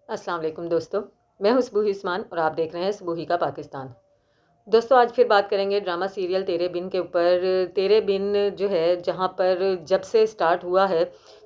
अस्सलाम वालेकुम दोस्तों। मैं हूं सुबूही उस्मान और आप देख रहे हैं सुबूही का पाकिस्तान। दोस्तों आज फिर बात करेंगे ड्रामा सीरियल तेरे बिन के ऊपर। तेरे बिन जो है जहां पर जब से स्टार्ट हुआ है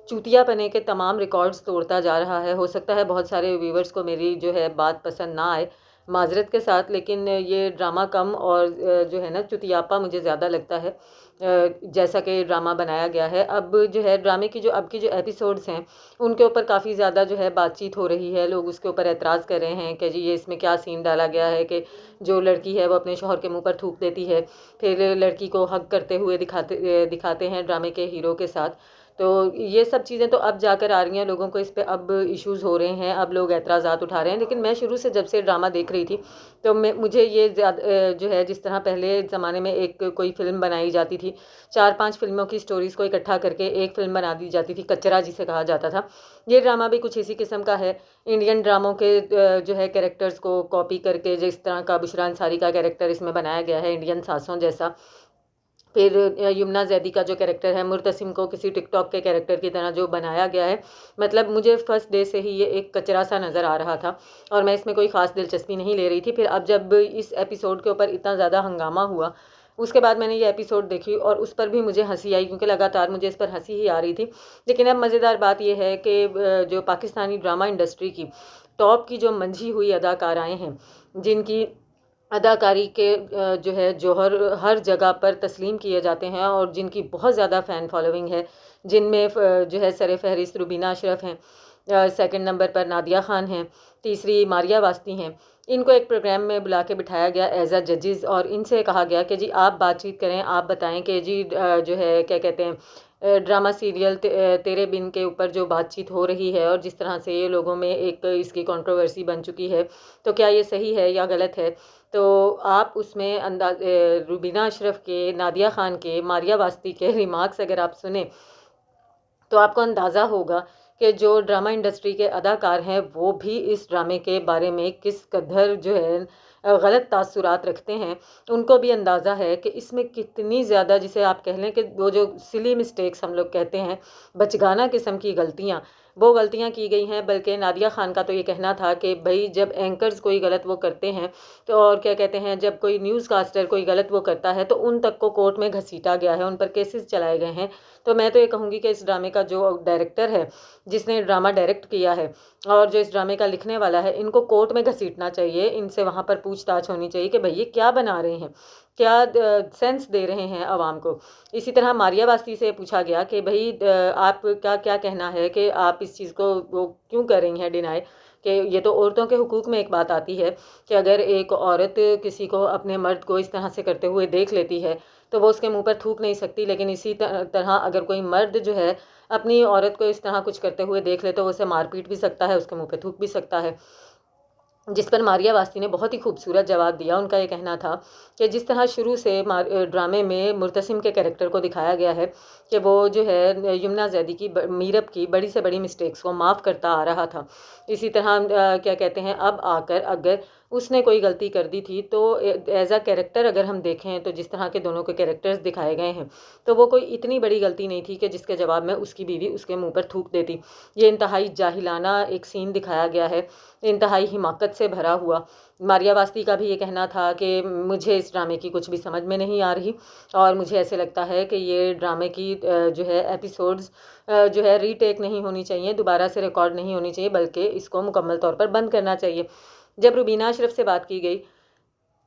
चूतिया पने के तमाम रिकॉर्ड्स तोड़ता जा रहा है। हो सकता है बहुत सारे व्यूवर्स को मेरी जो है बात पसंद ना आए, माजरत के साथ, लेकिन ये ड्रामा कम और जो है ना चुतियापा मुझे ज़्यादा लगता है। जैसा कि ड्रामा बनाया गया है, अब जो है ड्रामे की जो अब की जो एपिसोड्स हैं उनके ऊपर काफ़ी ज़्यादा जो है बातचीत हो रही है। लोग उसके ऊपर एतराज़ कर रहे हैं कि जी ये इसमें क्या सीन डाला गया है कि जो लड़की है वो अपने शौहर के मुंह पर थूक देती है, फिर लड़की को हग करते हुए दिखाते हैं ड्रामे के हीरो के साथ। तो ये सब चीज़ें तो अब जाकर आ रही हैं, लोगों को इस पे अब इश्यूज़ हो रहे हैं, अब लोग एतराज़ात उठा रहे हैं। लेकिन मैं शुरू से जब से ड्रामा देख रही थी तो मुझे ये जो है जिस तरह पहले ज़माने में एक कोई फ़िल्म बनाई जाती थी, 4-5 फ़िल्मों की स्टोरीज़ को इकट्ठा करके एक फ़िल्म बना दी जाती थी, कचरा जिसे कहा जाता था। ये ड्रामा भी कुछ इसी किस्म का है। इंडियन ड्रामों के जो है कैरेक्टर्स को कॉपी करके जिस तरह का बुशरा अंसारी का कैरेक्टर इसमें बनाया गया है इंडियन सासों जैसा, फिर यमुना ज़ैदी का जो कैरेक्टर है मुर्तसिम को किसी टिकटॉक के कैरेक्टर की तरह जो बनाया गया है, मतलब मुझे फर्स्ट डे से ही ये एक कचरा सा नज़र आ रहा था और मैं इसमें कोई ख़ास दिलचस्पी नहीं ले रही थी। फिर अब जब इस एपिसोड के ऊपर इतना ज़्यादा हंगामा हुआ, उसके बाद मैंने ये एपिसोड देखी और उस पर भी मुझे हंसी आई, क्योंकि लगातार मुझे इस पर हंसी ही आ रही थी। लेकिन अब मज़ेदार बात यह है कि जो पाकिस्तानी ड्रामा इंडस्ट्री की टॉप की जो मंझी हुई अदाकाराएँ हैं, जिनकी अदाकारी के जो है जौहर हर जगह पर तस्लीम किए जाते हैं और जिनकी बहुत ज़्यादा फ़ैन फॉलोइंग है, जिनमें जो है सर-ए-फ़हरिस्त रुबीना अशरफ हैं, सेकंड नंबर पर नादिया ख़ान हैं, तीसरी मारिया वास्ती हैं। इनको एक प्रोग्राम में बुला के बिठाया गया एज़ अ जजेस और इनसे कहा गया कि जी आप बातचीत करें, आप बताएं कि जी जो है क्या कहते हैं ड्रामा सीरियल तेरे बिन के ऊपर जो बातचीत हो रही है और जिस तरह से ये लोगों में एक इसकी कंट्रोवर्सी बन चुकी है, तो क्या ये सही है या गलत है? तो आप उसमें रुबीना अशरफ के, नादिया ख़ान के, मारिया वास्ती के रिमार्क्स अगर आप सुने तो आपको अंदाज़ा होगा कि जो ड्रामा इंडस्ट्री के अदाकार हैं वो भी इस ड्रामे के बारे में किस कदर जो है गलत तासुरात रखते हैं। उनको भी अंदाज़ा है कि इसमें कितनी ज़्यादा, जिसे आप कह लें कि वो जो सिली मिस्टेक्स हम लोग कहते हैं, बचगाना किस्म की गलतियाँ, वो गलतियाँ की गई हैं। बल्कि नादिया ख़ान का तो ये कहना था कि भई जब एंकर्स कोई गलत वो करते हैं तो और क्या कहते हैं, जब कोई न्यूज़ कास्टर कोई गलत वो करता है तो उन तक को कोर्ट में घसीटा गया है, उन पर केसेस चलाए गए हैं। तो मैं तो ये कहूँगी कि इस ड्रामे का जो डायरेक्टर है, जिसने ड्रामा डायरेक्ट किया है, और जो इस ड्रामे का लिखने वाला है, इनको कोर्ट में घसीटना चाहिए। इनसे वहाँ पर पूछताछ होनी चाहिए कि भई ये क्या बना रहे हैं? क्या सेंस दे रहे हैं आवाम को? इसी तरह मारिया वास्ती से पूछा गया कि भई आपका क्या कहना है कि आप इस चीज़ को वो क्यों कर रही हैं डिनाई, कि ये तो औरतों के हुकूक में एक बात आती है कि अगर एक औरत किसी को, अपने मर्द को इस तरह से करते हुए देख लेती है तो वो उसके मुंह पर थूक नहीं सकती। लेकिन इसी तरह अगर कोई मर्द जो है अपनी औरत को इस तरह कुछ करते हुए देख ले तो वो उसे मार पीट भी सकता है, उसके मुंह पे थूक भी सकता है। जिस पर मारिया वास्ती ने बहुत ही खूबसूरत जवाब दिया। उनका ये कहना था कि जिस तरह शुरू से ड्रामे में मुर्तसिम के कैरेक्टर को दिखाया गया है कि वो जो है यमुना ज़ैदी की मीरब की बड़ी से बड़ी मिस्टेक्स को माफ़ करता आ रहा था, इसी तरह क्या कहते हैं अब आकर अगर उसने कोई गलती कर दी थी तो एज अ कैरेक्टर अगर हम देखें तो जिस तरह के दोनों के कैरेक्टर्स दिखाए गए हैं तो वो कोई इतनी बड़ी गलती नहीं थी कि जिसके जवाब में उसकी बीवी उसके मुंह पर थूक देती। ये इंतहाई जाहिलाना एक सीन दिखाया गया है, इंतहाई हिमाकत से भरा हुआ। मारिया वास्ती का भी ये कहना था कि मुझे इस ड्रामे की कुछ भी समझ में नहीं आ रही और मुझे ऐसे लगता है कि ये ड्रामे की जो है एपिसोड्स जो है रीटेक नहीं होनी चाहिए, दोबारा से रिकॉर्ड नहीं होनी चाहिए, बल्कि इसको मुकम्मल तौर पर बंद करना चाहिए। जब रुबीना अशरफ से बात की गई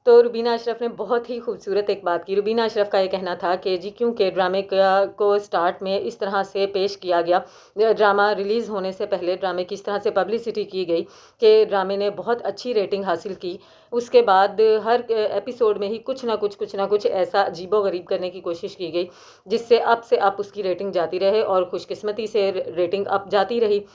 तो रुबीना अशरफ ने बहुत ही खूबसूरत एक बात की। रुबीना अशरफ का ये कहना था कि जी क्योंकि ड्रामे को स्टार्ट में इस तरह से पेश किया गया, ड्रामा रिलीज़ होने से पहले ड्रामे की इस तरह से पब्लिसिटी की गई कि ड्रामे ने बहुत अच्छी रेटिंग हासिल की। उसके बाद हर एपिसोड में ही कुछ ना कुछ ऐसा अजीबो-गरीब करने की कोशिश की गई, जिससे अप से अप उसकी रेटिंग जाती रहे और खुशकिस्मती से रेटिंग अप जाती रही।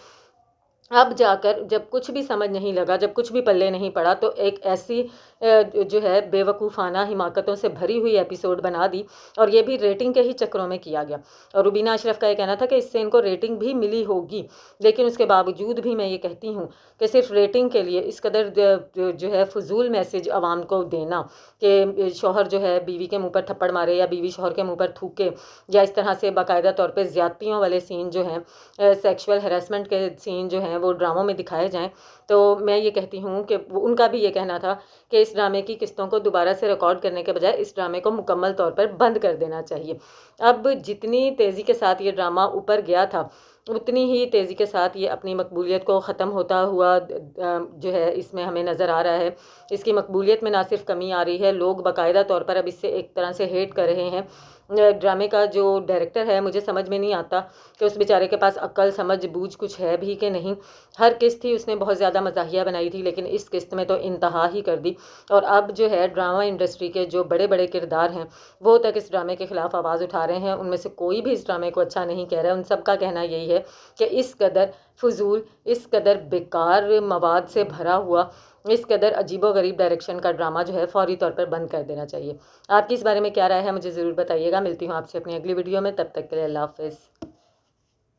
अब जाकर जब कुछ भी समझ नहीं लगा, जब कुछ भी पल्ले नहीं पड़ा, तो एक ऐसी जो है बेवकूफ़ाना हिमाकतों से भरी हुई एपिसोड बना दी और ये भी रेटिंग के ही चक्करों में किया गया। और रुबीना अशरफ का ये कहना था कि इससे इनको रेटिंग भी मिली होगी, लेकिन उसके बावजूद भी मैं ये कहती हूँ कि सिर्फ रेटिंग के लिए इस कदर जो है फ़ुज़ूल मैसेज आवाम को देना कि शौहर जो है बीवी के मुँह पर थप्पड़ मारे या बीवी शौहर के मुँह पर थूके, या इस तरह से बाकायदा तौर पे ज़्यादतियों वाले सीन जो हैं, सेक्सुअल हैरेसमेंट के सीन जो हैं वो ड्रामों में दिखाए जाएँ, तो मैं ये कहती हूँ कि उनका भी ये कहना था कि इस ड्रामे की किस्तों को दोबारा से रिकॉर्ड करने के बजाय इस ड्रामे को मुकम्मल तौर पर बंद कर देना चाहिए। अब जितनी तेज़ी के साथ ये ड्रामा ऊपर गया था, उतनी ही तेज़ी के साथ ये अपनी मकबूलियत को ख़त्म होता हुआ जो है इसमें हमें नज़र आ रहा है। इसकी मकबूलियत में ना सिर्फ कमी आ रही है, लोग बाकायदा तौर पर अब इससे एक तरह से हेट कर रहे हैं। ड्रामे का जो डायरेक्टर है, मुझे समझ में नहीं आता कि उस बेचारे के पास अक्ल, समझ, बूझ कुछ है भी कि नहीं। हर किस्त ही उसने बहुत ज़्यादा मज़ाहिया बनाई थी, लेकिन इस किस्त में तो इंतहा ही कर दी। और अब जो है ड्रामा इंडस्ट्री के जो बड़े-बड़े किरदार हैं, वो तक इस ड्रामे के खिलाफ आवाज़ उठा रहे हैं। उनमें से कोई भी इस ड्रामे को अच्छा नहीं कह रहा है। उन सब का कहना यही है कि इस कदर फ़ुज़ूल, इस कदर बेकार मवाद से भरा हुआ, इस कदर अजीबो-गरीब डायरेक्शन का ड्रामा जो है फ़ौरी तौर पर बंद कर देना चाहिए। आपकी इस बारे में क्या राय है, मुझे ज़रूर बताइएगा। मिलती हूँ आपसे अपनी अगली वीडियो में, तब तक के लिए अल्लाह हाफ़िज़।